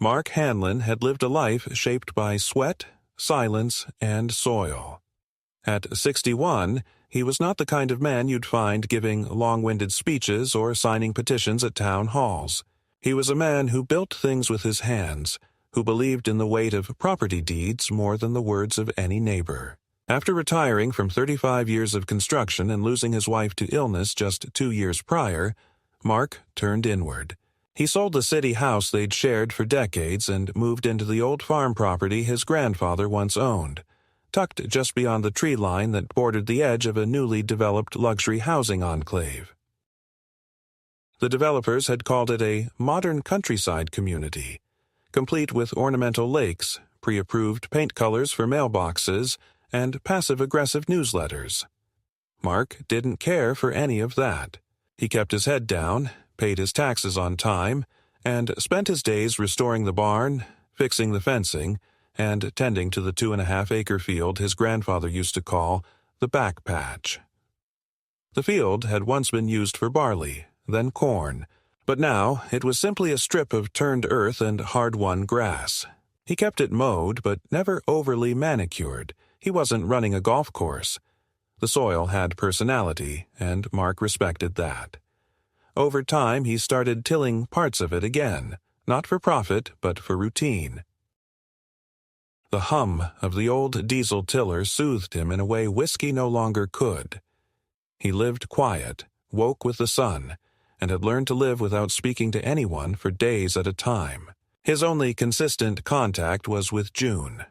Mark Hanlon had lived a life shaped by sweat, silence, and soil. At 61, he was not the kind of man you'd find giving long-winded speeches or signing petitions at town halls. He was a man who built things with his hands, who believed in the weight of property deeds more than the words of any neighbor. After retiring from 35 years of construction and losing his wife to illness just 2 years prior, Mark turned inward. He sold the city house they'd shared for decades and moved into the old farm property his grandfather once owned, tucked just beyond the tree line that bordered the edge of a newly developed luxury housing enclave. The developers had called it a modern countryside community, complete with ornamental lakes, pre-approved paint colors for mailboxes, and passive-aggressive newsletters. Mark didn't care for any of that. He kept his head down, paid his taxes on time, and spent his days restoring the barn, fixing the fencing, and tending to the 2.5-acre field his grandfather used to call the back patch. The field had once been used for barley, then corn, but now it was simply a strip of turned earth and hard-won grass. He kept it mowed, but never overly manicured. He wasn't running a golf course. The soil had personality, and Mark respected that. Over time, he started tilling parts of it again, not for profit, but for routine. The hum of the old diesel tiller soothed him in a way whiskey no longer could. He lived quiet, woke with the sun, and had learned to live without speaking to anyone for days at a time. His only consistent contact was with June,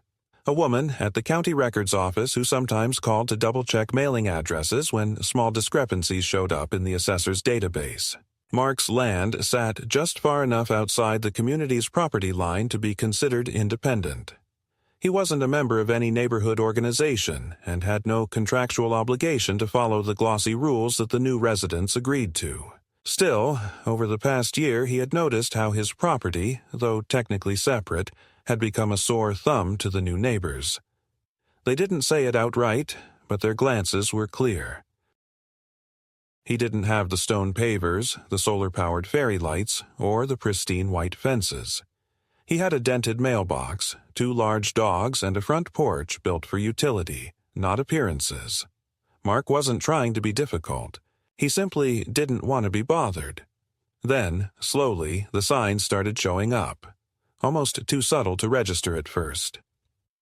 a woman at the county records office who sometimes called to double-check mailing addresses when small discrepancies showed up in the assessor's database. Mark's land sat just far enough outside the community's property line to be considered independent. He wasn't a member of any neighborhood organization and had no contractual obligation to follow the glossy rules that the new residents agreed to. Still, over the past year he had noticed how his property, though technically separate, had become a sore thumb to the new neighbors. They didn't say it outright, but their glances were clear. He didn't have the stone pavers, the solar-powered fairy lights, or the pristine white fences. He had a dented mailbox, 2 large dogs, and a front porch built for utility, not appearances. Mark wasn't trying to be difficult. He simply didn't want to be bothered. Then, slowly, the signs started showing up, almost too subtle to register at first.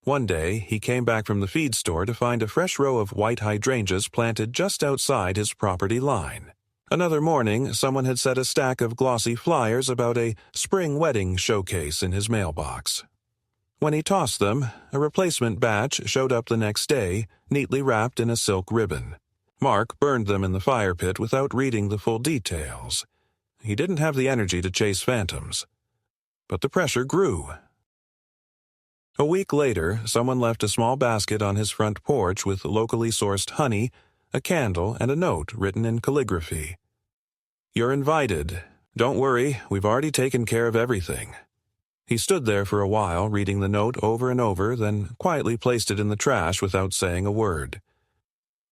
One day, he came back from the feed store to find a fresh row of white hydrangeas planted just outside his property line. Another morning, someone had set a stack of glossy flyers about a spring wedding showcase in his mailbox. When he tossed them, a replacement batch showed up the next day, neatly wrapped in a silk ribbon. Mark burned them in the fire pit without reading the full details. He didn't have the energy to chase phantoms. But the pressure grew. A week later, someone left a small basket on his front porch with locally sourced honey, a candle, and a note written in calligraphy. "You're invited. Don't worry, we've already taken care of everything." He stood there for a while, reading the note over and over, then quietly placed it in the trash without saying a word.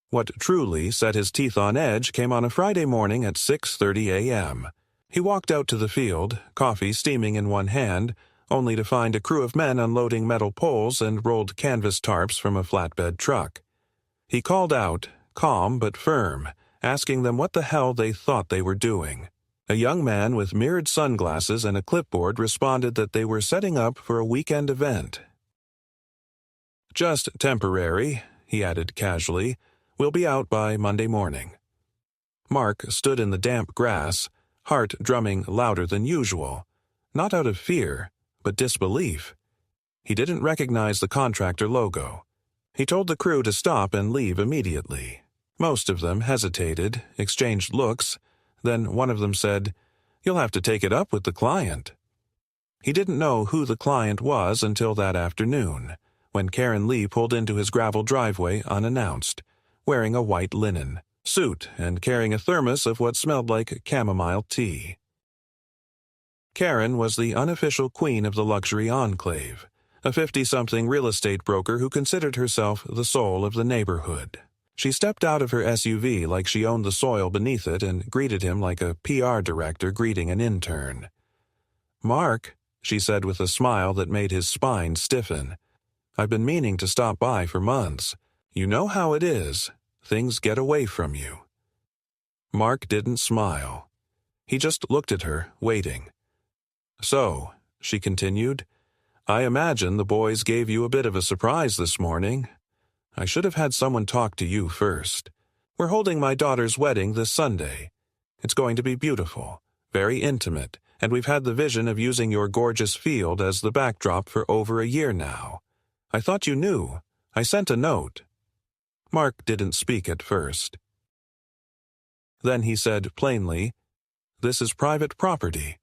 What truly set his teeth on edge came on a Friday morning at 6:30 a.m. He walked out to the field, coffee steaming in one hand, only to find a crew of men unloading metal poles and rolled canvas tarps from a flatbed truck. He called out, calm but firm, asking them what the hell they thought they were doing. A young man with mirrored sunglasses and a clipboard responded that they were setting up for a weekend event. "Just temporary," he added casually. "We'll be out by Monday morning." Mark stood in the damp grass, heart drumming louder than usual, not out of fear, but disbelief. He didn't recognize the Contractor logo. He told the crew to stop and leave immediately. Most of them hesitated, exchanged looks, then one of them said, "You'll have to take it up with the client." He didn't know who the client was until that afternoon, when Karen Lee pulled into his gravel driveway unannounced, wearing a white linen suit and carrying a thermos of what smelled like chamomile tea. Karen was the unofficial queen of the luxury enclave, a 50-something real estate broker who considered herself the soul of the neighborhood. She stepped out of her SUV like she owned the soil beneath it and greeted him like a PR director greeting an intern. "Mark," she said with a smile that made his spine stiffen. "I've been meaning to stop by for months. You know how it is. Things get away from you." Mark didn't smile. He just looked at her, waiting. "So," she continued, "I imagine the boys gave you a bit of a surprise this morning. I should have had someone talk to you first. We're holding my daughter's wedding this Sunday. It's going to be beautiful, very intimate, and we've had the vision of using your gorgeous field as the backdrop for over a year now. I thought you knew. I sent a note." Mark didn't speak at first. Then he said plainly, "This is private property."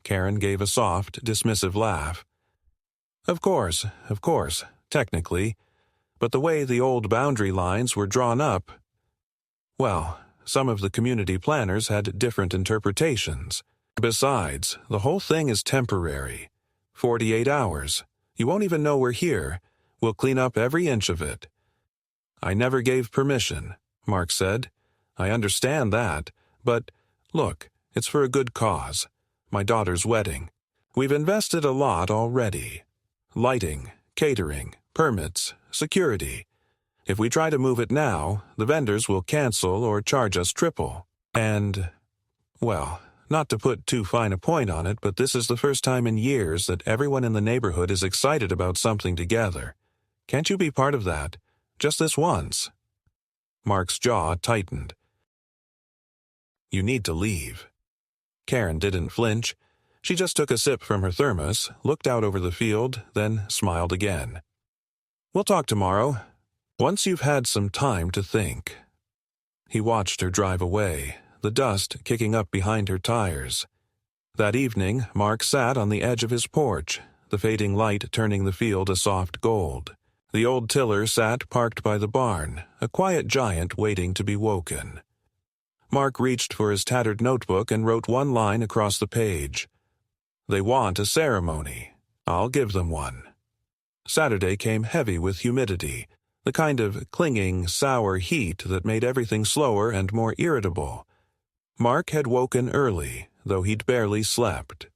Karen gave a soft, dismissive laugh. Of course, technically. But the way the old boundary lines were drawn up, well, some of the community planners had different interpretations. Besides, the whole thing is temporary. 48 hours. You won't even know we're here. We'll clean up every inch of it." "I never gave permission," Mark said. "I understand that, but, look, it's for a good cause. My daughter's wedding. We've invested a lot already. Lighting, catering, permits, security. If we try to move it now, the vendors will cancel or charge us triple. And, well, not to put too fine a point on it, but this is the first time in years that everyone in the neighborhood is excited about something together. Can't you be part of that? Just this once?" Mark's jaw tightened. "You need to leave." Karen didn't flinch. She just took a sip from her thermos, looked out over the field, then smiled again. "We'll talk tomorrow, once you've had some time to think." He watched her drive away, the dust kicking up behind her tires. That evening, Mark sat on the edge of his porch, the fading light turning the field a soft gold. The old tiller sat parked by the barn, a quiet giant waiting to be woken. Mark reached for his tattered notebook and wrote one line across the page. "They want a ceremony. I'll give them one." Saturday came heavy with humidity, the kind of clinging, sour heat that made everything slower and more irritable. Mark had woken early, though he'd barely slept.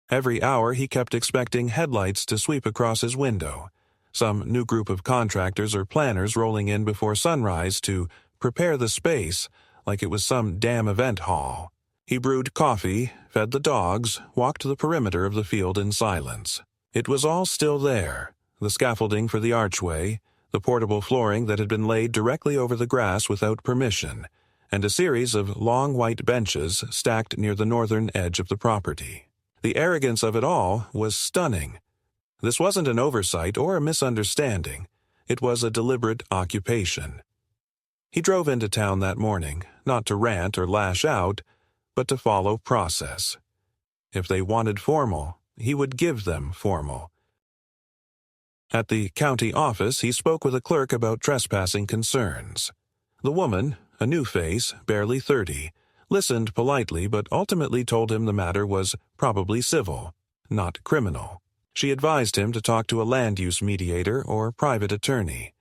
Every hour he kept expecting headlights to sweep across his window, some new group of contractors or planners rolling in before sunrise to prepare the space like it was some damn event hall. He brewed coffee, fed the dogs, walked the perimeter of the field in silence. It was all still there, the scaffolding for the archway, the portable flooring that had been laid directly over the grass without permission, and a series of long white benches stacked near the northern edge of the property. The arrogance of it all was stunning. This wasn't an oversight or a misunderstanding. It was a deliberate occupation. He drove into town that morning, not to rant or lash out, but to follow process. If they wanted formal, he would give them formal. At the county office, he spoke with a clerk about trespassing concerns. The woman, a new face, barely 30, listened politely but ultimately told him the matter was probably civil, not criminal. She advised him to talk to a land use mediator or private attorney.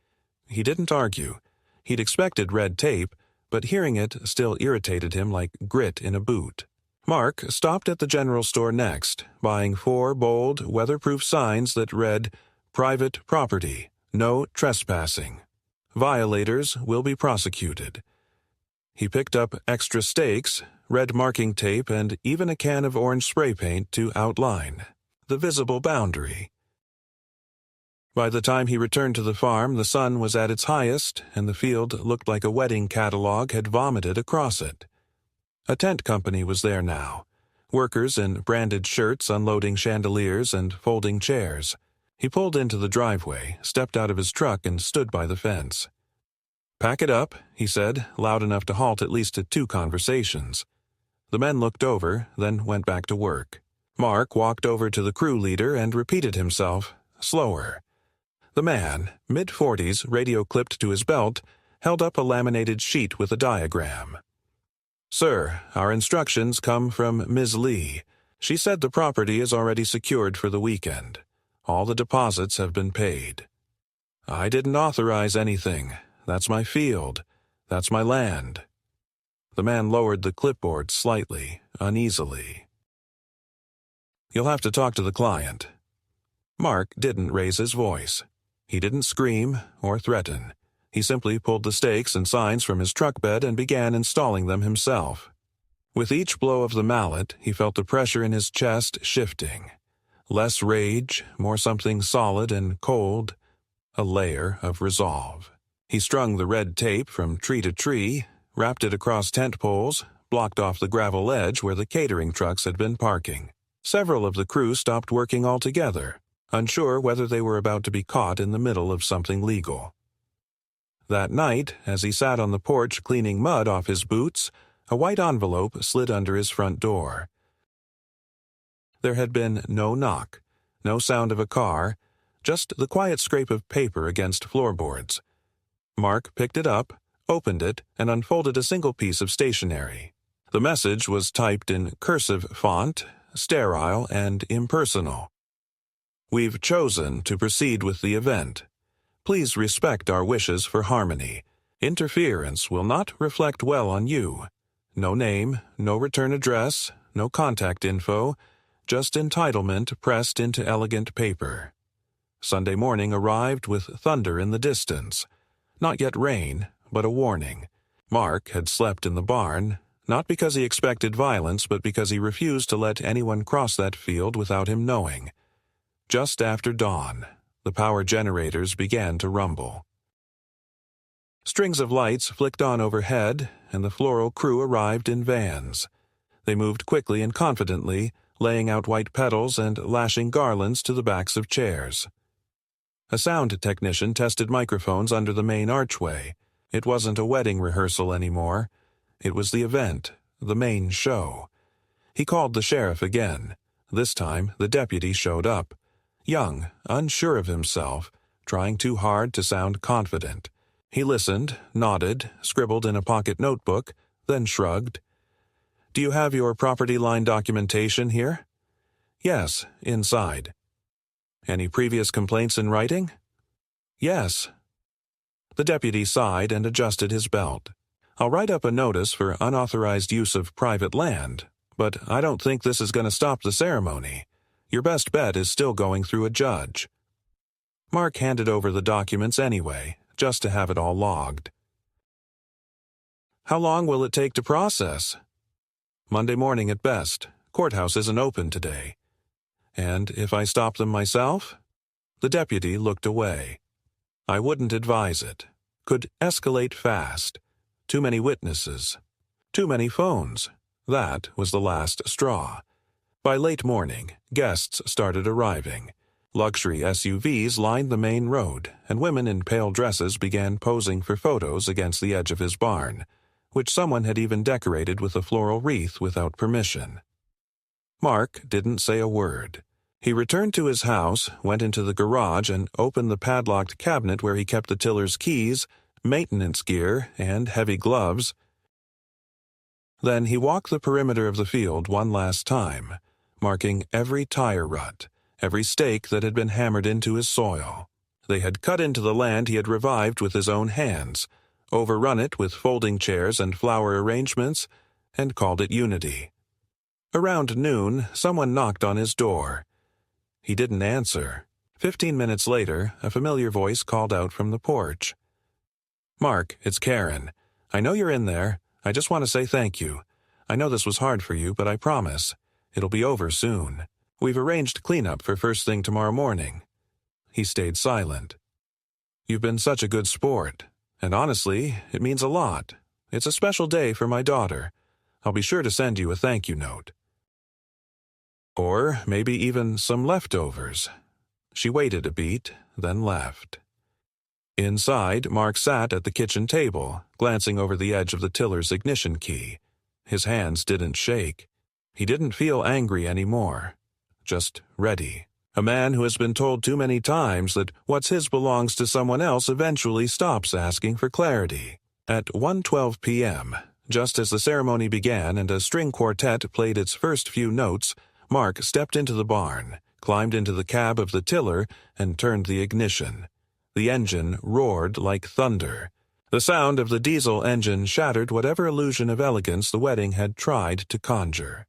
He didn't argue. He'd expected red tape, but hearing it still irritated him like grit in a boot. Mark stopped at the general store next, buying 4 bold, weatherproof signs that read, "Private property, no trespassing. Violators will be prosecuted." He picked up extra stakes, red marking tape, and even a can of orange spray paint to outline the visible boundary. By the time he returned to the farm, the sun was at its highest, and the field looked like a wedding catalog had vomited across it. A tent company was there now, workers in branded shirts unloading chandeliers and folding chairs. He pulled into the driveway, stepped out of his truck, and stood by the fence. "Pack it up," he said, loud enough to halt at least 2 conversations. The men looked over, then went back to work. Mark walked over to the crew leader and repeated himself, slower. The man, mid-40s, radio clipped to his belt, held up a laminated sheet with a diagram. "Sir, our instructions come from Ms. Lee. She said the property is already secured for the weekend. All the deposits have been paid. I didn't authorize anything. That's my field. That's my land." The man lowered the clipboard slightly, uneasily. You'll have to talk to the client." Mark didn't raise his voice. He didn't scream or threaten. He simply pulled the stakes and signs from his truck bed and began installing them himself. With each blow of the mallet, he felt the pressure in his chest shifting. Less rage, more something solid and cold, a layer of resolve. He strung the red tape from tree to tree, wrapped it across tent poles, blocked off the gravel edge where the catering trucks had been parking. Several of the crew stopped working altogether, unsure whether they were about to be caught in the middle of something legal. That night, as he sat on the porch cleaning mud off his boots, a white envelope slid under his front door. There had been no knock, no sound of a car, just the quiet scrape of paper against floorboards. Mark picked it up, opened it, and unfolded a single piece of stationery. The message was typed in cursive font, sterile and impersonal. "We've chosen to proceed with the event. Please respect our wishes for harmony. Interference will not reflect well on you. No name, no return address, no contact info, just entitlement pressed into elegant paper." Sunday morning arrived with thunder in the distance. Not yet rain, but a warning. Mark had slept in the barn, not because he expected violence, but because he refused to let anyone cross that field without him knowing. Just after dawn, the power generators began to rumble. Strings of lights flicked on overhead, and the floral crew arrived in vans. They moved quickly and confidently, laying out white petals and lashing garlands to the backs of chairs. A sound technician tested microphones under the main archway. It wasn't a wedding rehearsal anymore. It was the event, the main show. He called the sheriff again. This time, the deputy showed up. Young, unsure of himself, trying too hard to sound confident. He listened, nodded, scribbled in a pocket notebook, then shrugged. "Do you have your property line documentation here?" "Yes, inside." "Any previous complaints in writing?" "Yes." The deputy sighed and adjusted his belt. "I'll write up a notice for unauthorized use of private land, but I don't think this is going to stop the ceremony. Your best bet is still going through a judge." Mark handed over the documents anyway, just to have it all logged. "How long will it take to process?" "Monday morning at best. Courthouse isn't open today." "And if I stop them myself?" The deputy looked away. "I wouldn't advise it. Could escalate fast. Too many witnesses. Too many phones." That was the last straw. By late morning, guests started arriving. Luxury SUVs lined the main road, and women in pale dresses began posing for photos against the edge of his barn, which someone had even decorated with a floral wreath without permission. Mark didn't say a word. He returned to his house, went into the garage, and opened the padlocked cabinet where he kept the tiller's keys, maintenance gear, and heavy gloves. Then he walked the perimeter of the field one last time, marking every tire rut, every stake that had been hammered into his soil. They had cut into the land he had revived with his own hands, overrun it with folding chairs and flower arrangements, and called it unity. Around noon, someone knocked on his door. He didn't answer. 15 minutes later, a familiar voice called out from the porch. "Mark, it's Karen. I know you're in there. I just want to say thank you. I know this was hard for you, but I promise. It'll be over soon. We've arranged cleanup for first thing tomorrow morning." He stayed silent. "You've been such a good sport. And honestly, it means a lot. It's a special day for my daughter. I'll be sure to send you a thank you note. Or maybe even some leftovers." She waited a beat, then left. Inside, Mark sat at the kitchen table, glancing over the edge of the tiller's ignition key. His hands didn't shake. He didn't feel angry anymore. Just ready. A man who has been told too many times that what's his belongs to someone else eventually stops asking for clarity. At 1:12 p.m., just as the ceremony began and a string quartet played its first few notes, Mark stepped into the barn, climbed into the cab of the tiller, and turned the ignition. The engine roared like thunder. The sound of the diesel engine shattered whatever illusion of elegance the wedding had tried to conjure.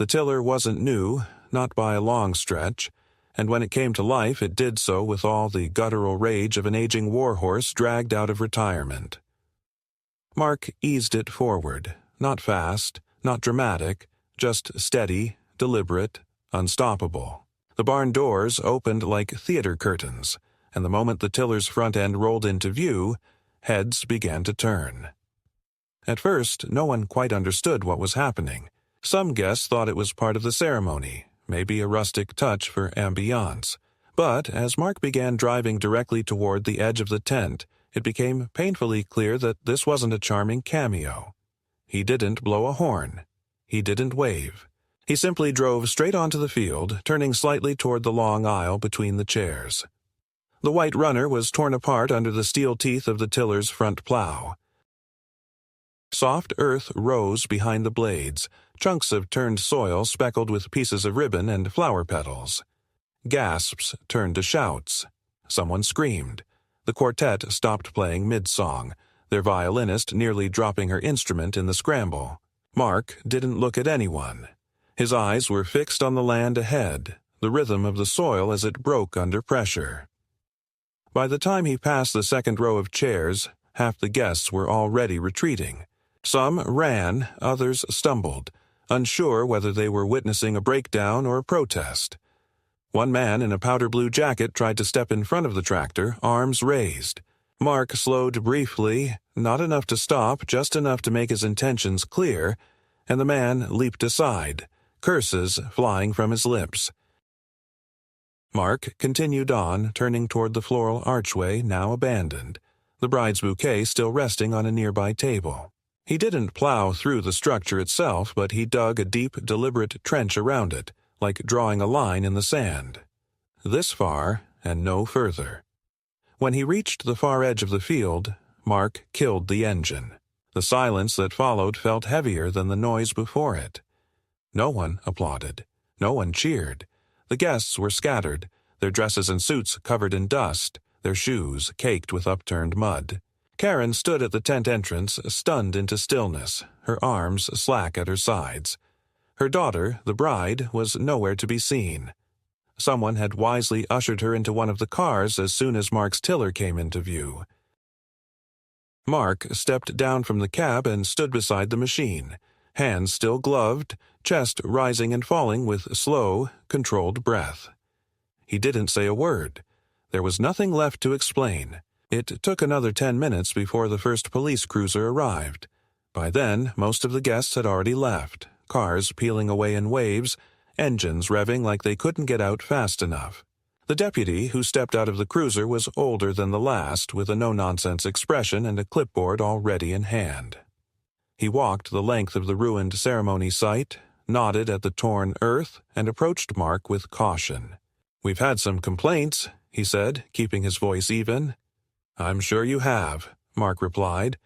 The tiller wasn't new, not by a long stretch, and when it came to life it did so with all the guttural rage of an aging warhorse dragged out of retirement. Mark eased it forward, not fast, not dramatic, just steady, deliberate, unstoppable. The barn doors opened like theater curtains, and the moment the tiller's front end rolled into view, heads began to turn. At first, no one quite understood what was happening. Some guests thought it was part of the ceremony, maybe a rustic touch for ambiance. But as Mark began driving directly toward the edge of the tent, it became painfully clear that this wasn't a charming cameo. He didn't blow a horn. He didn't wave. He simply drove straight onto the field, turning slightly toward the long aisle between the chairs. The white runner was torn apart under the steel teeth of the tiller's front plow. Soft earth rose behind the blades, chunks of turned soil speckled with pieces of ribbon and flower petals. Gasps turned to shouts. Someone screamed. The quartet stopped playing mid-song, their violinist nearly dropping her instrument in the scramble. Mark didn't look at anyone. His eyes were fixed on the land ahead, the rhythm of the soil as it broke under pressure. By the time he passed the second row of chairs, half the guests were already retreating. Some ran, others stumbled, unsure whether they were witnessing a breakdown or a protest. One man in a powder blue jacket tried to step in front of the tractor, arms raised. Mark slowed briefly, not enough to stop, just enough to make his intentions clear, and the man leaped aside, curses flying from his lips. Mark continued on, turning toward the floral archway now abandoned, the bride's bouquet still resting on a nearby table. He didn't plow through the structure itself, but he dug a deep, deliberate trench around it, like drawing a line in the sand. This far, and no further. When he reached the far edge of the field, Mark killed the engine. The silence that followed felt heavier than the noise before it. No one applauded. No one cheered. The guests were scattered, their dresses and suits covered in dust, their shoes caked with upturned mud. Karen stood at the tent entrance, stunned into stillness, her arms slack at her sides. Her daughter, the bride, was nowhere to be seen. Someone had wisely ushered her into one of the cars as soon as Mark's tiller came into view. Mark stepped down from the cab and stood beside the machine, hands still gloved, chest rising and falling with slow, controlled breath. He didn't say a word. There was nothing left to explain. It took another 10 minutes before the first police cruiser arrived. By then, most of the guests had already left, cars peeling away in waves, engines revving like they couldn't get out fast enough. The deputy who stepped out of the cruiser was older than the last, with a no-nonsense expression and a clipboard already in hand. He walked the length of the ruined ceremony site, nodded at the torn earth, and approached Mark with caution. "We've had some complaints," he said, keeping his voice even. "I'm sure you have," Mark replied.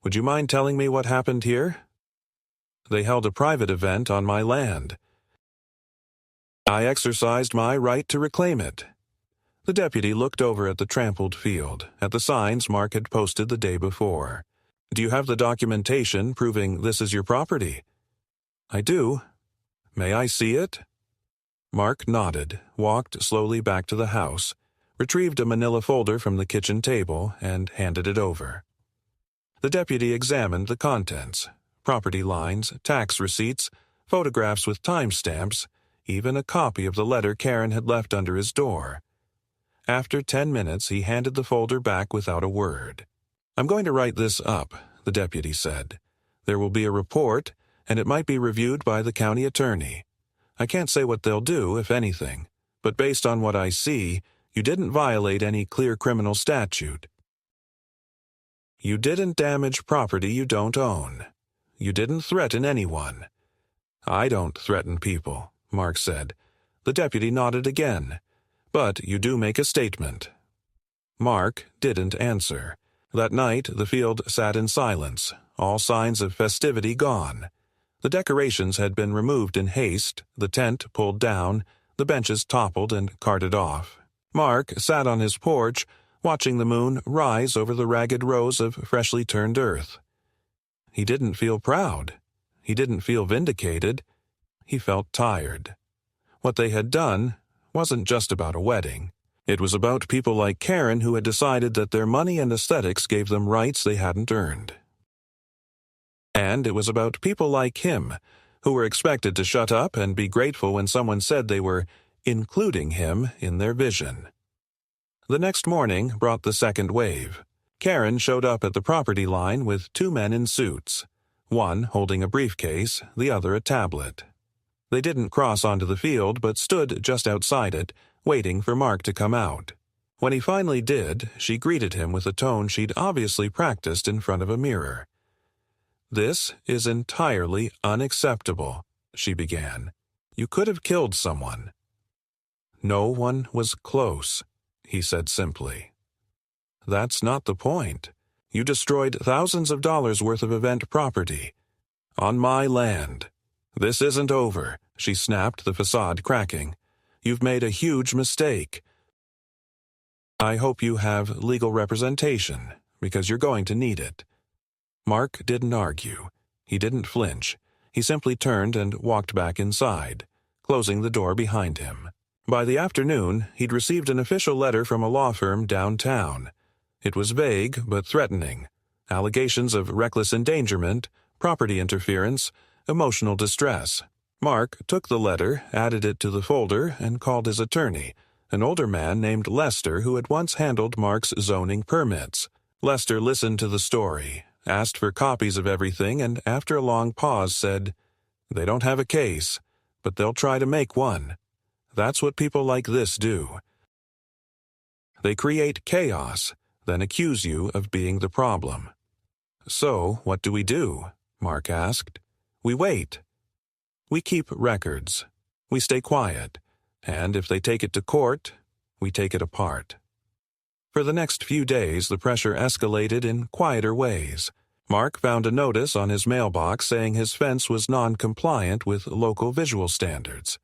"Would you mind telling me what happened here?" "They held a private event on my land. I exercised my right to reclaim it." The deputy looked over at the trampled field, at the signs Mark had posted the day before. "Do you have the documentation proving this is your property?" "I do. May I see it?" Mark nodded, walked slowly back to the house, retrieved a manila folder from the kitchen table, and handed it over. The deputy examined the contents: property lines, tax receipts, photographs with timestamps, even a copy of the letter Karen had left under his door. After 10 minutes, he handed the folder back without a word. "I'm going to write this up," the deputy said. "There will be a report, and it might be reviewed by the county attorney. I can't say what they'll do, if anything, but based on what I see, you didn't violate any clear criminal statute. You didn't damage property you don't own. You didn't threaten anyone." "I don't threaten people," Mark said. The deputy nodded again. "But you do make a statement." Mark didn't answer. That night, the field sat in silence, all signs of festivity gone. The decorations had been removed in haste, the tent pulled down, the benches toppled and carted off. Mark sat on his porch, watching the moon rise over the ragged rows of freshly turned earth. He didn't feel proud. He didn't feel vindicated. he felt tired. What they had done wasn't just about a wedding. It was about people like Karen who had decided that their money and aesthetics gave them rights they hadn't earned. And it was about people like him, who were expected to shut up and be grateful when someone said they were including him in their vision. The next morning brought the second wave. Karen showed up at the property line with two men in suits, one holding a briefcase, the other a tablet. They didn't cross onto the field but stood just outside it, waiting for Mark to come out. When he finally did, she greeted him with a tone she'd obviously practiced in front of a mirror. "This is entirely unacceptable," she began. "You could have killed someone." "No one was close," he said simply. "That's not the point. You destroyed thousands of dollars worth of event property. On my land. This isn't over," she snapped, the facade cracking. "You've made a huge mistake. I hope you have legal representation, because you're going to need it." Mark didn't argue. He didn't flinch. He simply turned and walked back inside, closing the door behind him. By the afternoon, he'd received an official letter from a law firm downtown. It was vague but threatening. Allegations of reckless endangerment, property interference, emotional distress. Mark took the letter, added it to the folder, and called his attorney, an older man named Lester who had once handled Mark's zoning permits. Lester listened to the story, asked for copies of everything, and after a long pause said, "They don't have a case, but they'll try to make one. That's what people like this do. They create chaos, then accuse you of being the problem." "So, what do?" Mark asked. "We wait. We keep records. We stay quiet. And if they take it to court, we take it apart." For the next few days, the pressure escalated in quieter ways. Mark found a notice on his mailbox saying his fence was non-compliant with local visual standards.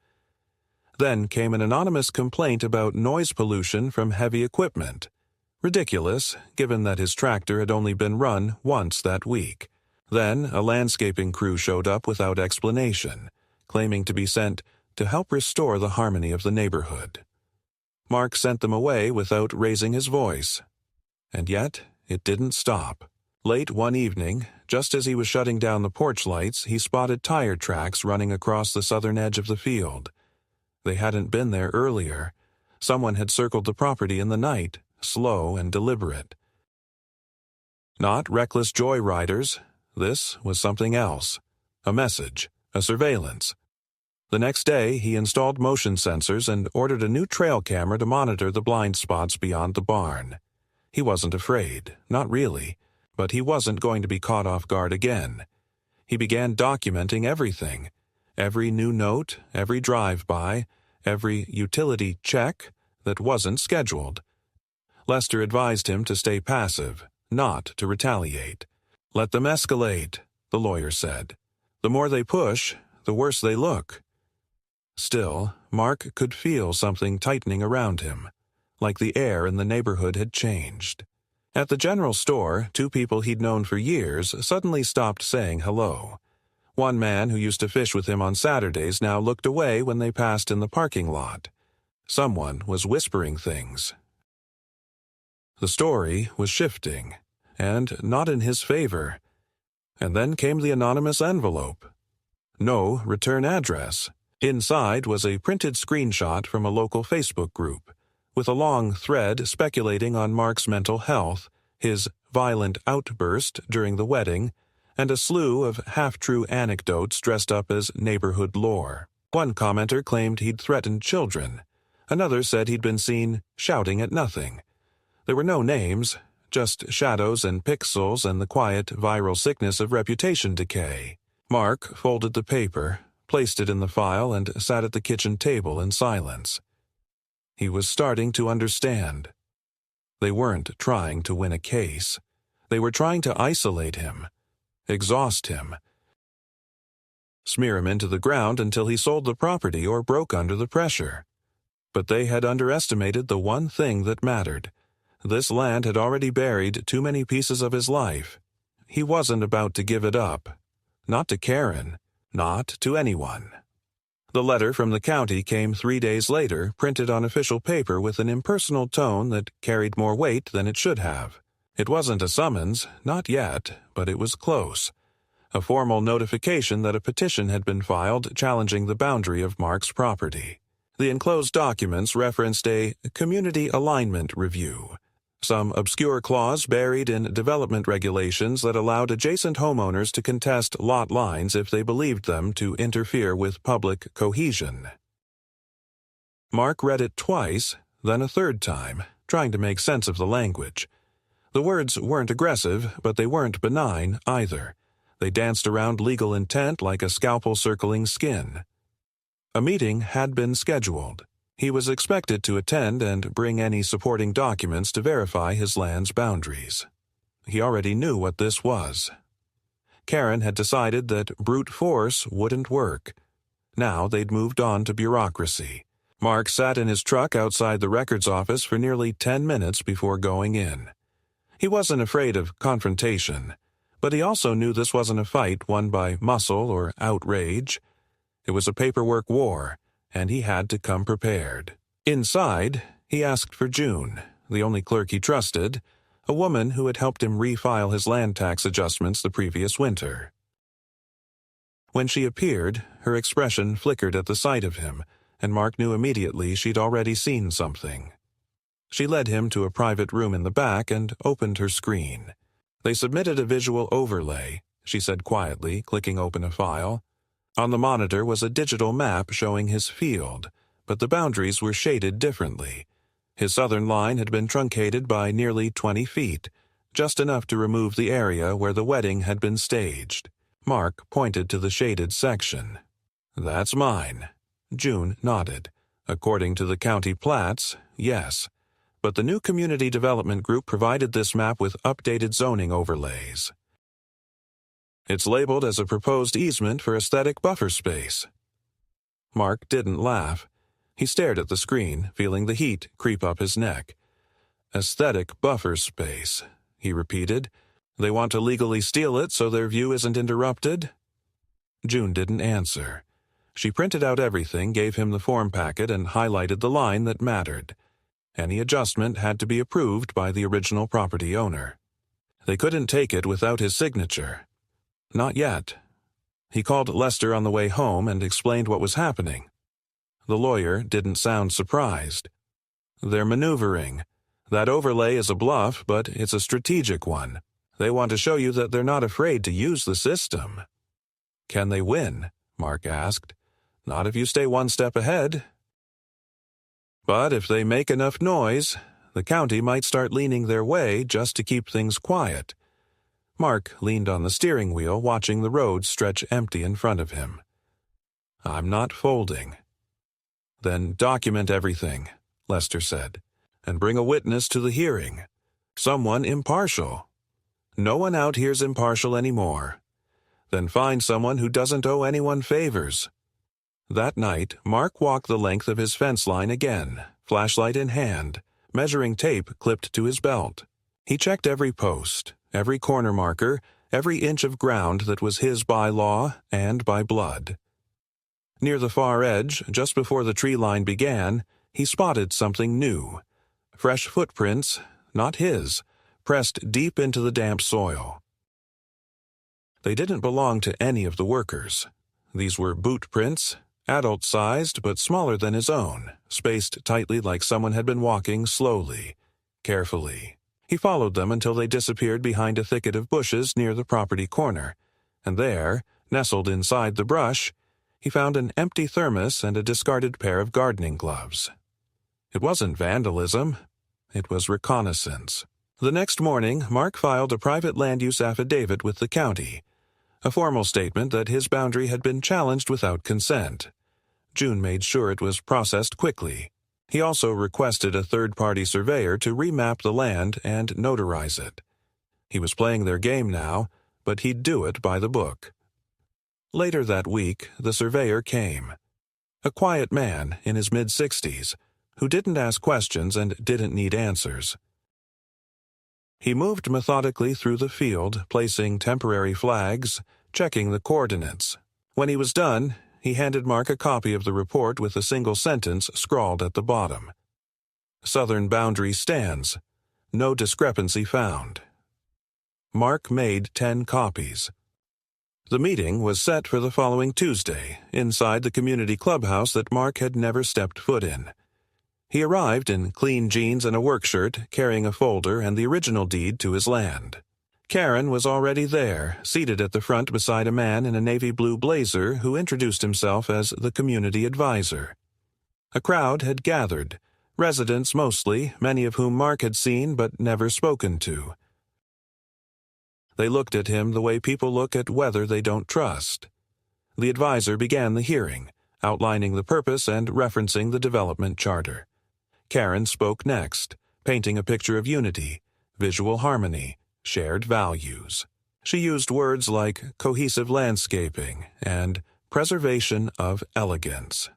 Then came an anonymous complaint about noise pollution from heavy equipment. Ridiculous, given that his tractor had only been run once that week. Then a landscaping crew showed up without explanation, claiming to be sent to help restore the harmony of the neighborhood. Mark sent them away without raising his voice. And yet, it didn't stop. Late one evening, just as he was shutting down the porch lights, he spotted tire tracks running across the southern edge of the field. They hadn't been there earlier. Someone had circled the property in the night, slow and deliberate. Not reckless joyriders. This was something else. A message, a surveillance. The next day, he installed motion sensors and ordered a new trail camera to monitor the blind spots beyond the barn. He wasn't afraid, not really, but he wasn't going to be caught off guard again. He began documenting everything. Every new note, every drive-by, every utility check that wasn't scheduled. Lester advised him to stay passive, not to retaliate. "Let them escalate," the lawyer said. "The more they push, the worse they look." Still, Mark could feel something tightening around him, like the air in the neighborhood had changed. At the general store, two people he'd known for years suddenly stopped saying hello. One man who used to fish with him on Saturdays now looked away when they passed in the parking lot. Someone was whispering things. The story was shifting, and not in his favor. And then came the anonymous envelope. No return address. Inside was a printed screenshot from a local Facebook group, with a long thread speculating on Mark's mental health, his violent outburst during the wedding, and a slew of half-true anecdotes dressed up as neighborhood lore. One commenter claimed he'd threatened children. Another said he'd been seen shouting at nothing. There were no names, just shadows and pixels and the quiet viral sickness of reputation decay. Mark folded the paper, placed it in the file, and sat at the kitchen table in silence. He was starting to understand. They weren't trying to win a case. They were trying to isolate him, exhaust him, smear him into the ground until he sold the property or broke under the pressure. But they had underestimated the one thing that mattered. This land had already buried too many pieces of his life. He wasn't about to give it up. Not to Karen. Not to anyone. The letter from the county came 3 days later, printed on official paper with an impersonal tone that carried more weight than it should have. It wasn't a summons, not yet, but it was close. A formal notification that a petition had been filed challenging the boundary of Mark's property. The enclosed documents referenced a community alignment review, some obscure clause buried in development regulations that allowed adjacent homeowners to contest lot lines if they believed them to interfere with public cohesion. Mark read it twice, then a third time, trying to make sense of the language. The words weren't aggressive, but they weren't benign either. They danced around legal intent like a scalpel circling skin. A meeting had been scheduled. He was expected to attend and bring any supporting documents to verify his land's boundaries. He already knew what this was. Karen had decided that brute force wouldn't work. Now they'd moved on to bureaucracy. Mark sat in his truck outside the records office for nearly 10 minutes before going in. He wasn't afraid of confrontation, but he also knew this wasn't a fight won by muscle or outrage. It was a paperwork war, and he had to come prepared. Inside, he asked for June, the only clerk he trusted, a woman who had helped him refile his land tax adjustments the previous winter. When she appeared, her expression flickered at the sight of him, and Mark knew immediately she'd already seen something. She led him to a private room in the back and opened her screen. They submitted a visual overlay, she said quietly, clicking open a file. On the monitor was a digital map showing his field, but the boundaries were shaded differently. His southern line had been truncated by nearly 20 feet, just enough to remove the area where the wedding had been staged. Mark pointed to the shaded section. "That's mine." June nodded. According to the county plats, yes. But the new community development group provided this map with updated zoning overlays. "It's labeled as a proposed easement for aesthetic buffer space." Mark didn't laugh. He stared at the screen, feeling the heat creep up his neck. "Aesthetic buffer space," he repeated. "They want to legally steal it so their view isn't interrupted?" June didn't answer. She printed out everything, gave him the form packet, and highlighted the line that mattered. Any adjustment had to be approved by the original property owner. They couldn't take it without his signature. Not yet. He called Lester on the way home and explained what was happening. The lawyer didn't sound surprised. "They're maneuvering. That overlay is a bluff, but it's a strategic one. They want to show you that they're not afraid to use the system." "Can they win?" Mark asked. "Not if you stay one step ahead." "But if they make enough noise, the county might start leaning their way just to keep things quiet." Mark leaned on the steering wheel, watching the road stretch empty in front of him. "I'm not folding." "Then document everything," Lester said, "and bring a witness to the hearing. Someone impartial. No one out here's impartial anymore. Then find someone who doesn't owe anyone favors." That night, Mark walked the length of his fence line again, flashlight in hand, measuring tape clipped to his belt. He checked every post, every corner marker, every inch of ground that was his by law and by blood. Near the far edge, just before the tree line began, he spotted something new. Fresh footprints, not his, pressed deep into the damp soil. They didn't belong to any of the workers. These were bootprints, adult-sized but smaller than his own, spaced tightly like someone had been walking slowly, carefully. He followed them until they disappeared behind a thicket of bushes near the property corner, and there, nestled inside the brush, he found an empty thermos and a discarded pair of gardening gloves. It wasn't vandalism. It was reconnaissance. The next morning, Mark filed a private land use affidavit with the county, a formal statement that his boundary had been challenged without consent. June made sure it was processed quickly. He also requested a third-party surveyor to remap the land and notarize it. He was playing their game now, but he'd do it by the book. Later that week, the surveyor came. A quiet man in his mid-60s, who didn't ask questions and didn't need answers. He moved methodically through the field, placing temporary flags, checking the coordinates. When he was done, He handed Mark a copy of the report with a single sentence scrawled at the bottom. Southern boundary stands. No discrepancy found. Mark made 10 copies. The meeting was set for the following Tuesday, inside the community clubhouse that Mark had never stepped foot in. He arrived in clean jeans and a work shirt, carrying a folder and the original deed to his land. Karen was already there, seated at the front beside a man in a navy blue blazer who introduced himself as the community advisor. A crowd had gathered, residents mostly, many of whom Mark had seen but never spoken to. They looked at him the way people look at weather they don't trust. The advisor began the hearing, outlining the purpose and referencing the development charter. Karen spoke next, painting a picture of unity, visual harmony, shared values. She used words like cohesive landscaping and preservation of elegance.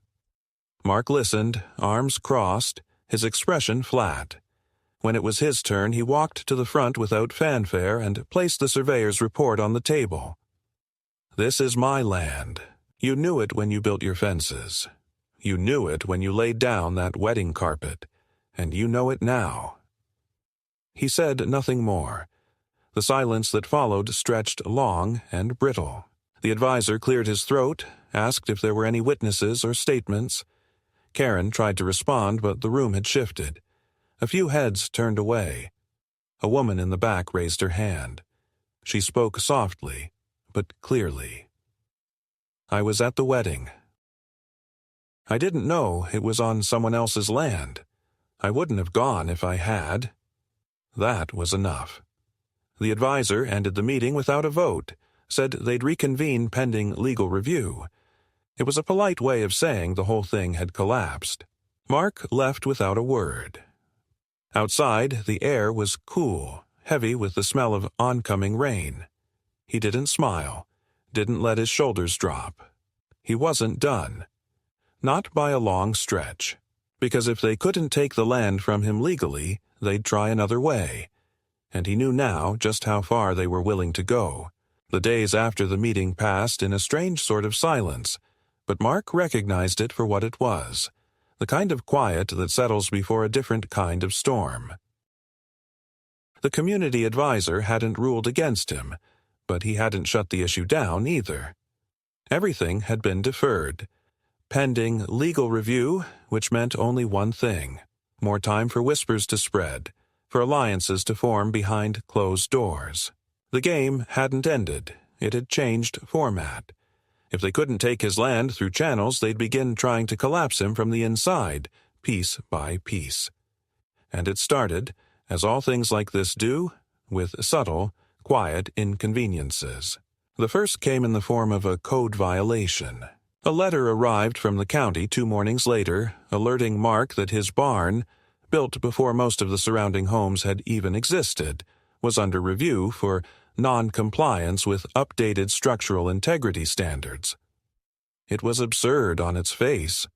Mark listened, arms crossed, his expression flat. When it was his turn, he walked to the front without fanfare and placed the surveyor's report on the table. "This is my land. You knew it when you built your fences. You knew it when you laid down that wedding carpet, and you know it now." He said nothing more. The silence that followed stretched long and brittle. The advisor cleared his throat, asked if there were any witnesses or statements. Karen tried to respond, but the room had shifted. A few heads turned away. A woman in the back raised her hand. She spoke softly, but clearly. "I was at the wedding. I didn't know it was on someone else's land. I wouldn't have gone if I had." That was enough. The advisor ended the meeting without a vote, said they'd reconvene pending legal review. It was a polite way of saying the whole thing had collapsed. Mark left without a word. Outside, the air was cool, heavy with the smell of oncoming rain. He didn't smile, didn't let his shoulders drop. He wasn't done. Not by a long stretch. Because if they couldn't take the land from him legally, they'd try another way. And he knew now just how far they were willing to go. The days after the meeting passed in a strange sort of silence, but Mark recognized it for what it was, the kind of quiet that settles before a different kind of storm. The community advisor hadn't ruled against him, but he hadn't shut the issue down either. Everything had been deferred, pending legal review, which meant only one thing: more time for whispers to spread, for alliances to form behind closed doors. The game hadn't ended. It had changed format. If they couldn't take his land through channels, they'd begin trying to collapse him from the inside, piece by piece. And it started, as all things like this do, with subtle, quiet inconveniences. The first came in the form of a code violation. A letter arrived from the county 2 mornings later, alerting Mark that his barn, built before most of the surrounding homes had even existed, was under review for non-compliance with updated structural integrity standards. It was absurd on its face.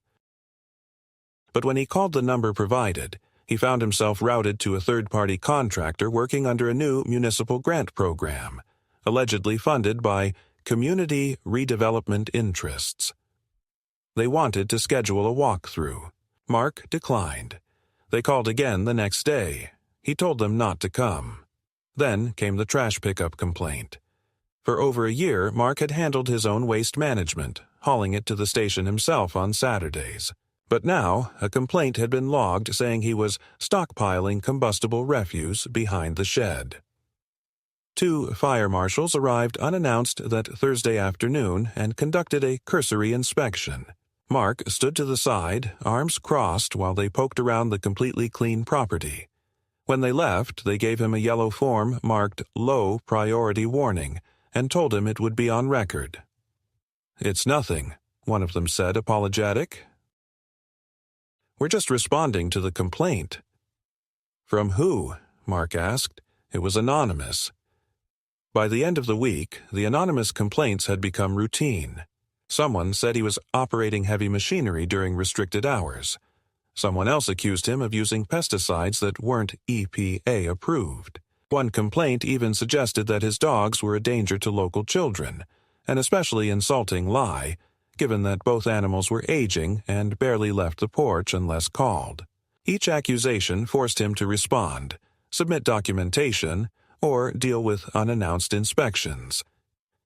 But when he called the number provided, he found himself routed to a third-party contractor working under a new municipal grant program, allegedly funded by community redevelopment interests. They wanted to schedule a walkthrough. Mark declined. They called again the next day. He told them not to come. Then came the trash pickup complaint. For over a year, Mark had handled his own waste management, hauling it to the station himself on Saturdays. But now, a complaint had been logged saying he was stockpiling combustible refuse behind the shed. 2 fire marshals arrived unannounced that Thursday afternoon and conducted a cursory inspection. Mark stood to the side, arms crossed, while they poked around the completely clean property. When they left, they gave him a yellow form marked Low Priority Warning and told him it would be on record. "It's nothing," one of them said, apologetic. "We're just responding to the complaint." "From who?" Mark asked. It was anonymous. By the end of the week, the anonymous complaints had become routine. Someone said he was operating heavy machinery during restricted hours. Someone else accused him of using pesticides that weren't EPA approved. One complaint even suggested that his dogs were a danger to local children, an especially insulting lie, given that both animals were aging and barely left the porch unless called. Each accusation forced him to respond, submit documentation, or deal with unannounced inspections.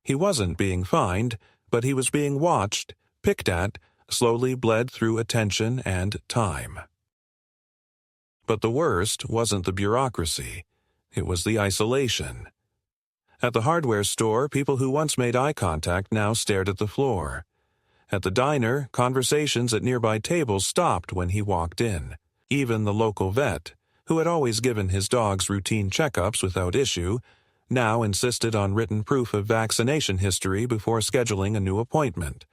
He wasn't being fined, but he was being watched, picked at, slowly bled through attention and time. But the worst wasn't the bureaucracy. It was the isolation. At the hardware store, people who once made eye contact now stared at the floor. At the diner, conversations at nearby tables stopped when he walked in. Even the local vet, who had always given his dogs routine checkups without issue, now insisted on written proof of vaccination history before scheduling a new appointment,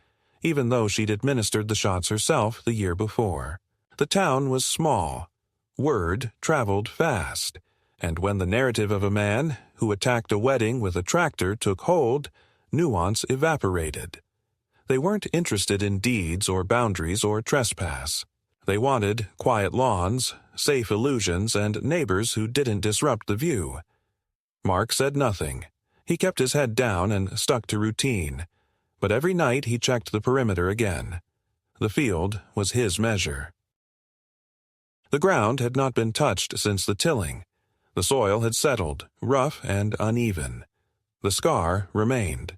even though she'd administered the shots herself the year before. The town was small. Word traveled fast, and when the narrative of a man who attacked a wedding with a tractor took hold, nuance evaporated. They weren't interested in deeds or boundaries or trespass. They wanted quiet lawns, safe illusions, and neighbors who didn't disrupt the view. Mark said nothing. He kept his head down and stuck to routine, but every night he checked the perimeter again. The field was his measure. The ground had not been touched since the tilling. The soil had settled, rough and uneven. The scar remained.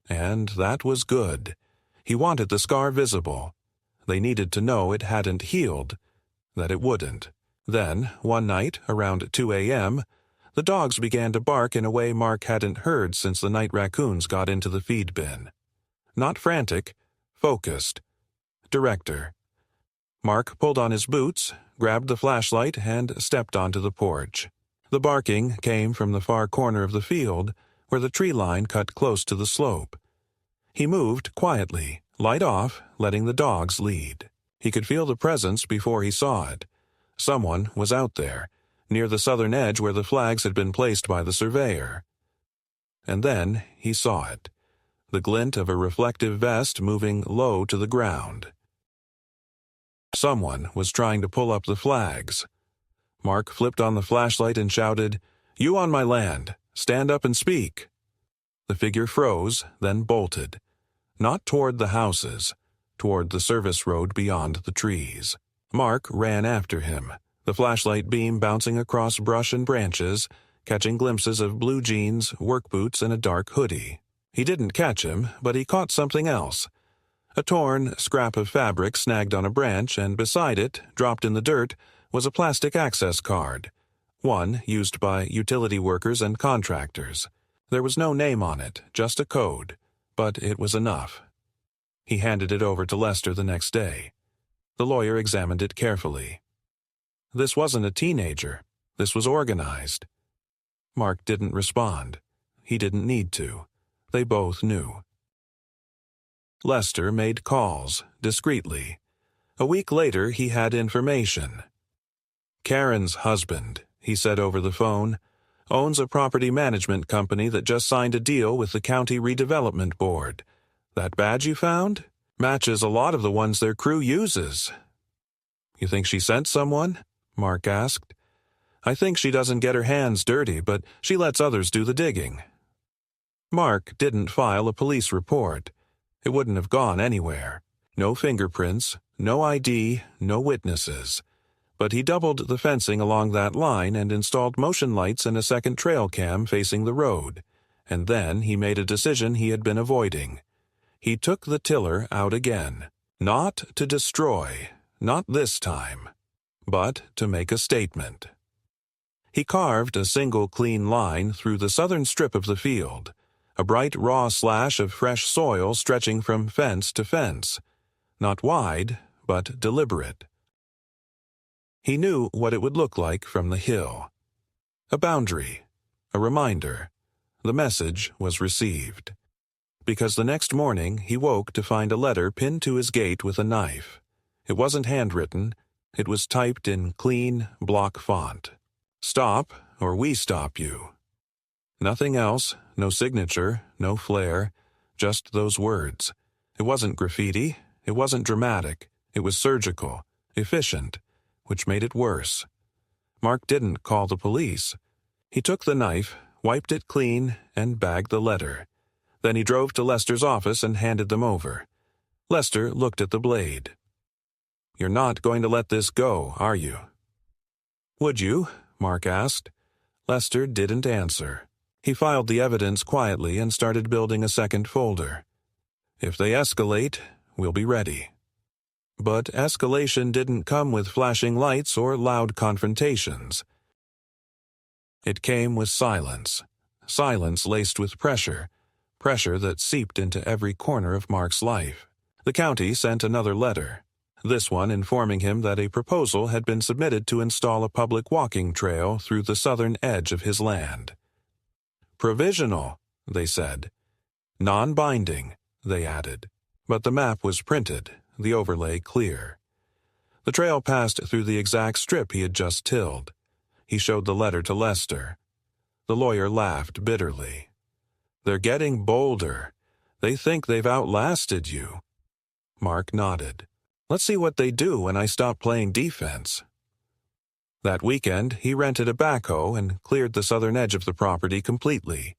And that was good. He wanted the scar visible. They needed to know it hadn't healed, that it wouldn't. Then, one night, around 2 a.m., the dogs began to bark in a way Mark hadn't heard since the night raccoons got into the feed bin. Not frantic, focused. Director. Mark pulled on his boots, grabbed the flashlight, and stepped onto the porch. The barking came from the far corner of the field, where the tree line cut close to the slope. He moved quietly, light off, letting the dogs lead. He could feel the presence before he saw it. Someone was out there, near the southern edge where the flags had been placed by the surveyor. And then he saw it, the glint of a reflective vest moving low to the ground. Someone was trying to pull up the flags. Mark flipped on the flashlight and shouted, "You on my land! Stand up and speak!" The figure froze, then bolted. Not toward the houses, toward the service road beyond the trees. Mark ran after him, the flashlight beam bouncing across brush and branches, catching glimpses of blue jeans, work boots, and a dark hoodie. He didn't catch him, but he caught something else. A torn scrap of fabric snagged on a branch, and beside it, dropped in the dirt, was a plastic access card, one used by utility workers and contractors. There was no name on it, just a code, but it was enough. He handed it over to Lester the next day. The lawyer examined it carefully. This wasn't a teenager. This was organized. Mark didn't respond. He didn't need to. They both knew. Lester made calls, discreetly. A week later, he had information. "Karen's husband," he said over the phone, "owns a property management company that just signed a deal with the County Redevelopment Board. That badge you found? Matches a lot of the ones their crew uses." "You think she sent someone?" Mark asked. "I think she doesn't get her hands dirty, but she lets others do the digging." Mark didn't file a police report. It wouldn't have gone anywhere. No fingerprints, no ID, no witnesses. But he doubled the fencing along that line and installed motion lights and a second trail cam facing the road. And then he made a decision he had been avoiding. He took the tiller out again. Not to destroy, not this time, but to make a statement. He carved a single clean line through the southern strip of the field, a bright raw slash of fresh soil stretching from fence to fence. Not wide, but deliberate. He knew what it would look like from the hill. A boundary, a reminder. The message was received. Because the next morning he woke to find a letter pinned to his gate with a knife. It wasn't handwritten. It was typed in clean, block font. "Stop, or we stop you." Nothing else, no signature, no flair, just those words. It wasn't graffiti, it wasn't dramatic, it was surgical, efficient, which made it worse. Mark didn't call the police. He took the knife, wiped it clean, and bagged the letter. Then he drove to Lester's office and handed them over. Lester looked at the blade. "You're not going to let this go, are you?" "Would you?" Mark asked. Lester didn't answer. He filed the evidence quietly and started building a second folder. "If they escalate, we'll be ready." But escalation didn't come with flashing lights or loud confrontations. It came with silence. Silence laced with pressure. Pressure that seeped into every corner of Mark's life. The county sent another letter. This one informing him that a proposal had been submitted to install a public walking trail through the southern edge of his land. "Provisional," they said. "Non-binding," they added. But the map was printed, the overlay clear. The trail passed through the exact strip he had just tilled. He showed the letter to Lester. The lawyer laughed bitterly. "They're getting bolder. They think they've outlasted you." Mark nodded. "Let's see what they do when I stop playing defense." That weekend, he rented a backhoe and cleared the southern edge of the property completely.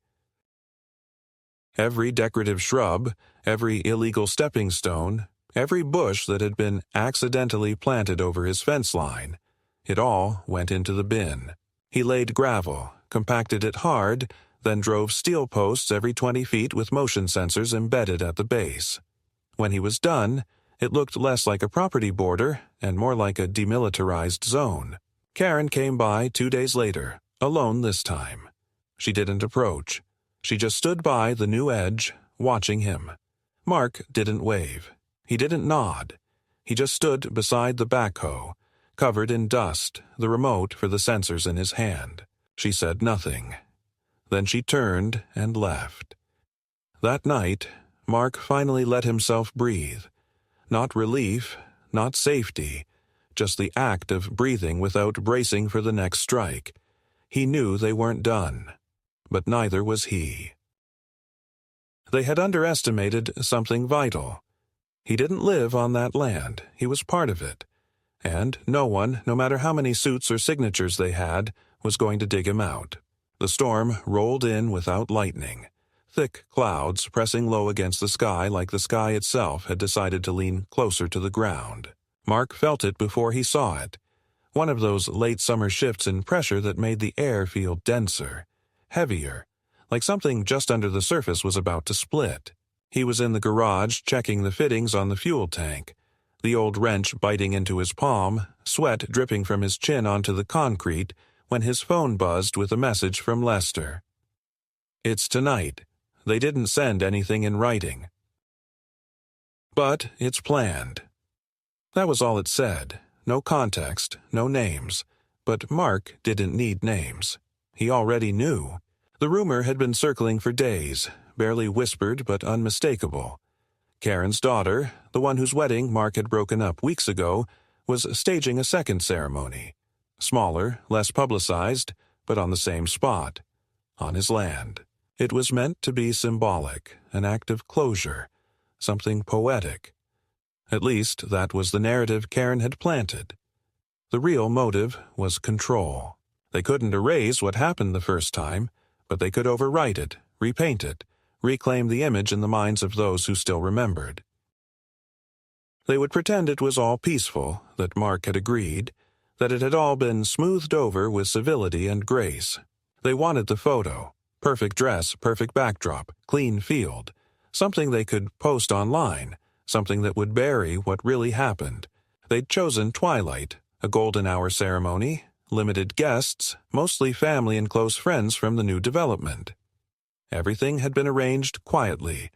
Every decorative shrub, every illegal stepping stone, every bush that had been accidentally planted over his fence line, it all went into the bin. He laid gravel, compacted it hard, then drove steel posts every 20 feet with motion sensors embedded at the base. When he was done, it looked less like a property border and more like a demilitarized zone. Karen came by 2 days later, alone this time. She didn't approach. She just stood by the new edge, watching him. Mark didn't wave. He didn't nod. He just stood beside the backhoe, covered in dust, the remote for the sensors in his hand. She said nothing. Then she turned and left. That night, Mark finally let himself breathe. Not relief, not safety, just the act of breathing without bracing for the next strike. He knew they weren't done, but neither was he. They had underestimated something vital. He didn't live on that land, he was part of it. And no one, no matter how many suits or signatures they had, was going to dig him out. The storm rolled in without lightning. Thick clouds pressing low against the sky like the sky itself had decided to lean closer to the ground. Mark felt it before he saw it. One of those late summer shifts in pressure that made the air feel denser, heavier, like something just under the surface was about to split. He was in the garage checking the fittings on the fuel tank, the old wrench biting into his palm, sweat dripping from his chin onto the concrete, when his phone buzzed with a message from Lester. "It's tonight. They didn't send anything in writing. But it's planned." That was all it said. No context, no names. But Mark didn't need names. He already knew. The rumor had been circling for days, barely whispered but unmistakable. Karen's daughter, the one whose wedding Mark had broken up weeks ago, was staging a second ceremony. Smaller, less publicized, but on the same spot. On his land. It was meant to be symbolic, an act of closure, something poetic. At least, that was the narrative Karen had planted. The real motive was control. They couldn't erase what happened the first time, but they could overwrite it, repaint it, reclaim the image in the minds of those who still remembered. They would pretend it was all peaceful, that Mark had agreed, that it had all been smoothed over with civility and grace. They wanted the photo. Perfect dress, perfect backdrop, clean field. Something they could post online, something that would bury what really happened. They'd chosen twilight, a golden hour ceremony, limited guests, mostly family and close friends from the new development. Everything had been arranged quietly.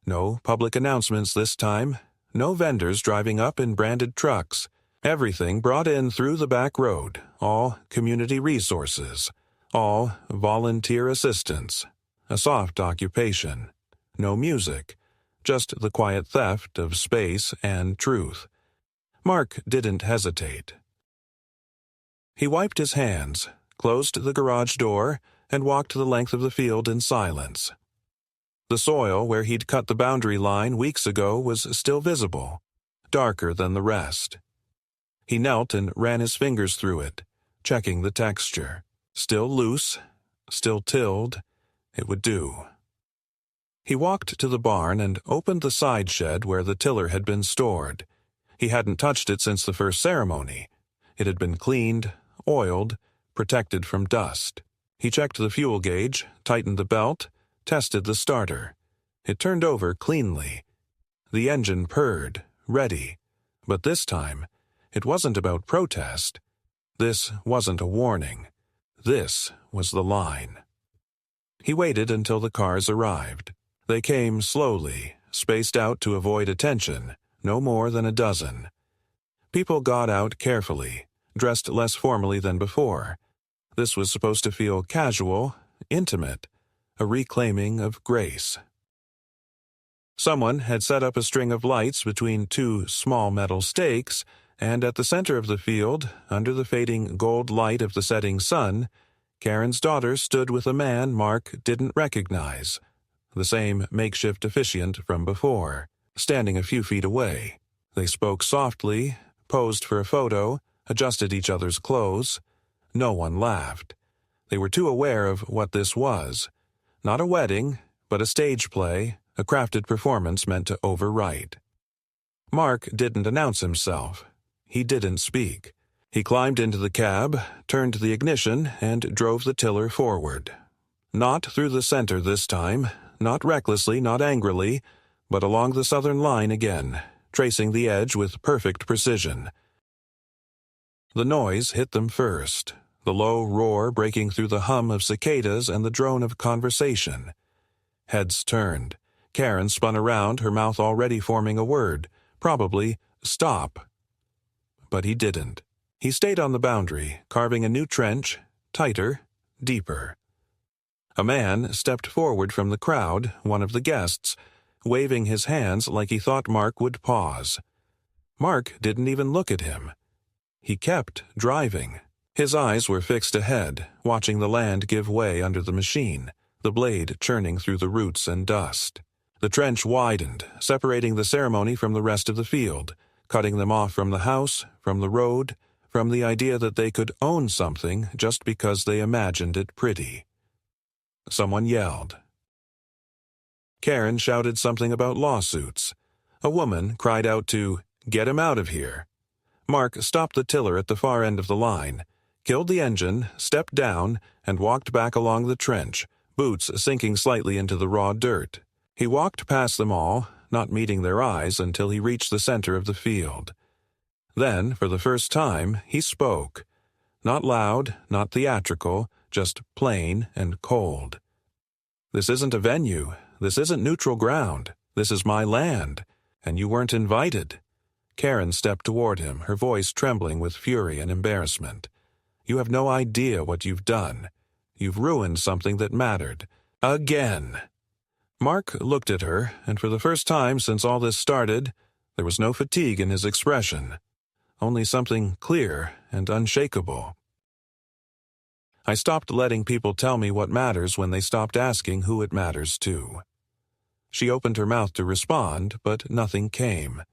No public announcements this time, no vendors driving up in branded trucks. Everything brought in through the back road, all community resources. All volunteer assistance, a soft occupation, no music, just the quiet theft of space and truth. Mark didn't hesitate. He wiped his hands, closed the garage door, and walked the length of the field in silence. The soil where he'd cut the boundary line weeks ago was still visible, darker than the rest. He knelt and ran his fingers through it, checking the texture. Still loose, still tilled, it would do. He walked to the barn and opened the side shed where the tiller had been stored. He hadn't touched it since the first ceremony. It had been cleaned, oiled, protected from dust. He checked the fuel gauge, tightened the belt, tested the starter. It turned over cleanly. The engine purred, ready. But this time, it wasn't about protest. This wasn't a warning. This was the line. He waited until the cars arrived. They came slowly, spaced out to avoid attention, no more than a dozen. People got out carefully, dressed less formally than before. This was supposed to feel casual, intimate, a reclaiming of grace. Someone had set up a string of lights between two small metal stakes, and at the center of the field, under the fading gold light of the setting sun, Karen's daughter stood with a man Mark didn't recognize, the same makeshift officiant from before, standing a few feet away. They spoke softly, posed for a photo, adjusted each other's clothes. No one laughed. They were too aware of what this was. Not a wedding, but a stage play, a crafted performance meant to overwrite. Mark didn't announce himself. He didn't speak. He climbed into the cab, turned the ignition, and drove the tiller forward. Not through the center this time, not recklessly, not angrily, but along the southern line again, tracing the edge with perfect precision. The noise hit them first, the low roar breaking through the hum of cicadas and the drone of conversation. Heads turned. Karen spun around, her mouth already forming a word, probably stop. But he didn't. He stayed on the boundary, carving a new trench, tighter, deeper. A man stepped forward from the crowd, one of the guests, waving his hands like he thought Mark would pause. Mark didn't even look at him. He kept driving. His eyes were fixed ahead, watching the land give way under the machine, the blade churning through the roots and dust. The trench widened, separating the ceremony from the rest of the field, cutting them off from the house, from the road, from the idea that they could own something just because they imagined it pretty. Someone yelled. Karen shouted something about lawsuits. A woman cried out to, "Get him out of here." Mark stopped the tiller at the far end of the line, killed the engine, stepped down, and walked back along the trench, boots sinking slightly into the raw dirt. He walked past them all, not meeting their eyes until he reached the center of the field. Then, for the first time, he spoke. Not loud, not theatrical, just plain and cold. "This isn't a venue. This isn't neutral ground. This is my land, and you weren't invited." Karen stepped toward him, her voice trembling with fury and embarrassment. "You have no idea what you've done. You've ruined something that mattered. Again." Mark looked at her, and for the first time since all this started, there was no fatigue in his expression, only something clear and unshakable. "I stopped letting people tell me what matters when they stopped asking who it matters to." She opened her mouth to respond, but nothing came.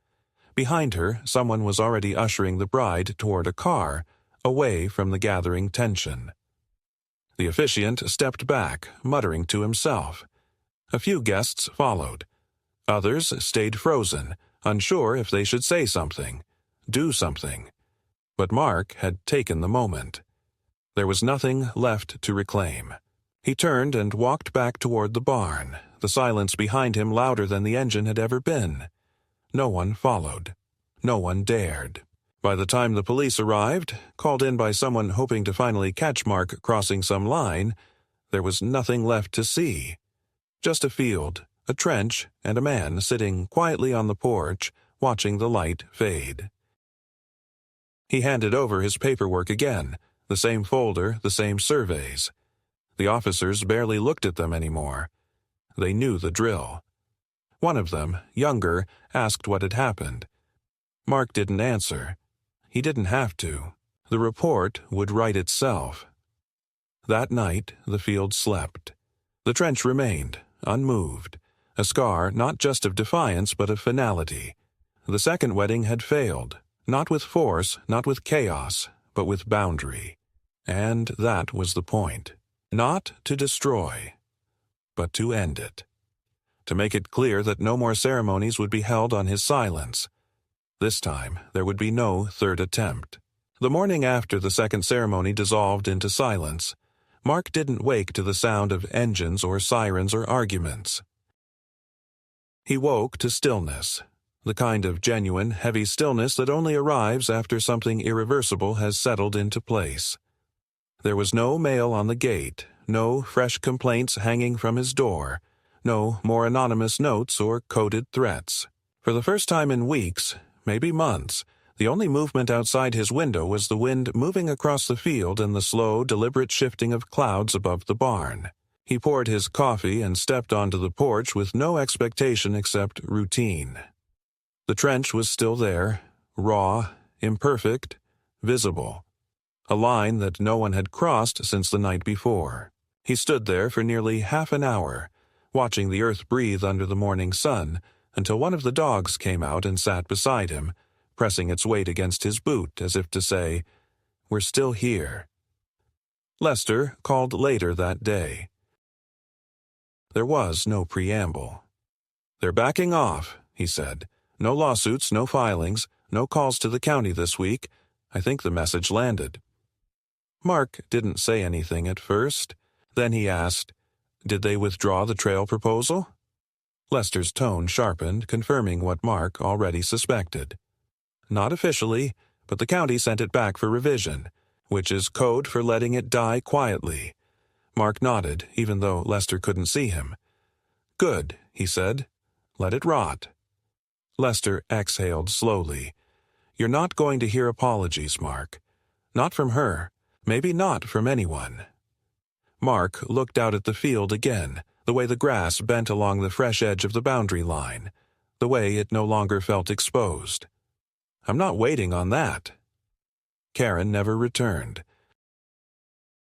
Behind her, someone was already ushering the bride toward a car, away from the gathering tension. The officiant stepped back, muttering to himself. A few guests followed. Others stayed frozen, unsure if they should say something, do something. But Mark had taken the moment. There was nothing left to reclaim. He turned and walked back toward the barn, the silence behind him louder than the engine had ever been. No one followed. No one dared. By the time the police arrived, called in by someone hoping to finally catch Mark crossing some line, there was nothing left to see. Just a field, a trench, and a man sitting quietly on the porch, watching the light fade. He handed over his paperwork again, the same folder, the same surveys. The officers barely looked at them anymore. They knew the drill. One of them, younger, asked what had happened. Mark didn't answer. He didn't have to. The report would write itself. That night, the field slept. The trench remained, unmoved, a scar not just of defiance but of finality. The second wedding had failed, not with force, not with chaos, but with boundary. And that was the point. Not to destroy, but to end it. to make it clear that no more ceremonies would be held on his silence. This time, there would be no third attempt. The morning after the second ceremony dissolved into silence, Mark didn't wake to the sound of engines or sirens or arguments. He woke to stillness, the kind of genuine, heavy stillness that only arrives after something irreversible has settled into place. There was no mail on the gate, no fresh complaints hanging from his door, no more anonymous notes or coded threats. For the first time in weeks, maybe months, the only movement outside his window was the wind moving across the field and the slow, deliberate shifting of clouds above the barn. He poured his coffee and stepped onto the porch with no expectation except routine. The trench was still there, raw, imperfect, visible. A line that no one had crossed since the night before. He stood there for nearly half an hour, watching the earth breathe under the morning sun, until one of the dogs came out and sat beside him, pressing its weight against his boot as if to say, "We're still here." Lester called later that day. There was no preamble. "They're backing off," he said. "No lawsuits, no filings, no calls to the county this week. I think the message landed." Mark didn't say anything at first. Then he asked, "Did they withdraw the trail proposal?" Lester's tone sharpened, confirming what Mark already suspected. "Not officially, but the county sent it back for revision, which is code for letting it die quietly." Mark nodded, even though Lester couldn't see him. "Good," he said. "Let it rot." Lester exhaled slowly. "You're not going to hear apologies, Mark. Not from her. Maybe not from anyone." Mark looked out at the field again, the way the grass bent along the fresh edge of the boundary line, the way it no longer felt exposed. "I'm not waiting on that." Karen never returned.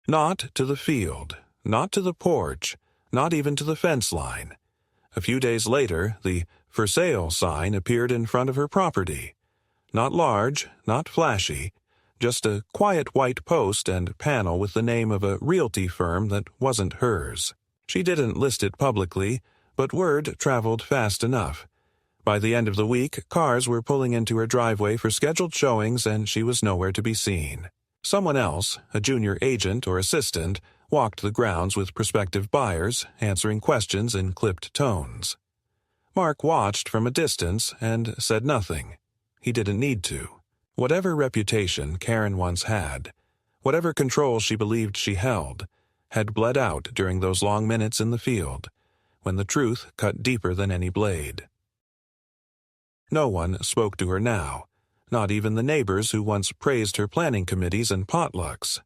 Not to the field, not to the porch, not even to the fence line. A few days later, the "For Sale" sign appeared in front of her property. Not large, not flashy, just a quiet white post and panel with the name of a realty firm that wasn't hers. She didn't list it publicly, but word traveled fast enough. By the end of the week, cars were pulling into her driveway for scheduled showings and she was nowhere to be seen. Someone else, a junior agent or assistant, walked the grounds with prospective buyers, answering questions in clipped tones. Mark watched from a distance and said nothing. He didn't need to. Whatever reputation Karen once had, whatever control she believed she held, had bled out during those long minutes in the field, when the truth cut deeper than any blade. No one spoke to her now, not even the neighbors who once praised her planning committees and potlucks.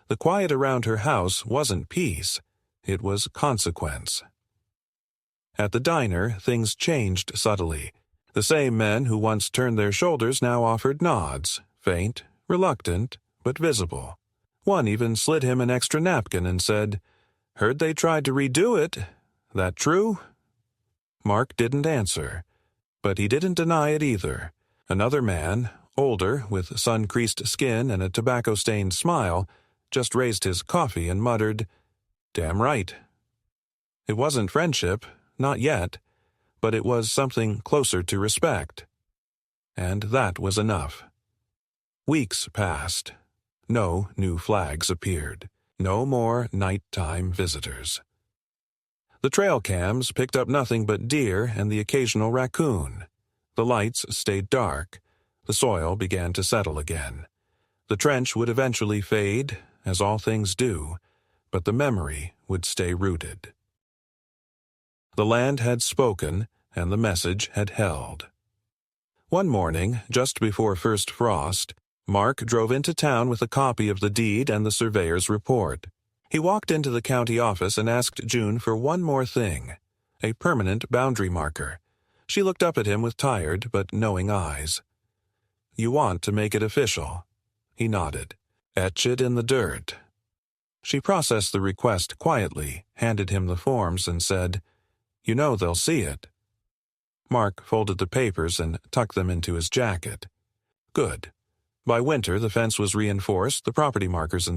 The quiet around her house wasn't peace, it was consequence. At the diner, things changed subtly. The same men who once turned their shoulders now offered nods, faint, reluctant, but visible. One even slid him an extra napkin and said, "Heard they tried to redo it. That true?" Mark didn't answer, but he didn't deny it either. Another man, older, with sun-creased skin and a tobacco-stained smile, just raised his coffee and muttered, "Damn right." It wasn't friendship, not yet, but it was something closer to respect. And that was enough. Weeks passed. No new flags appeared. No more nighttime visitors. The trail cams picked up nothing but deer and the occasional raccoon. The lights stayed dark. The soil began to settle again. The trench would eventually fade, as all things do, but the memory would stay rooted. The land had spoken, and the message had held. One morning, just before first frost, Mark drove into town with a copy of the deed and the surveyor's report. He walked into the county office and asked June for one more thing, a permanent boundary marker. She looked up at him with tired but knowing eyes. "You want to make it official?" He nodded. "Etch it in the dirt." She processed the request quietly, handed him the forms, and said, "You know they'll see it." Mark folded the papers and tucked them into his jacket. Good. By winter, the fence was reinforced, the property markers installed.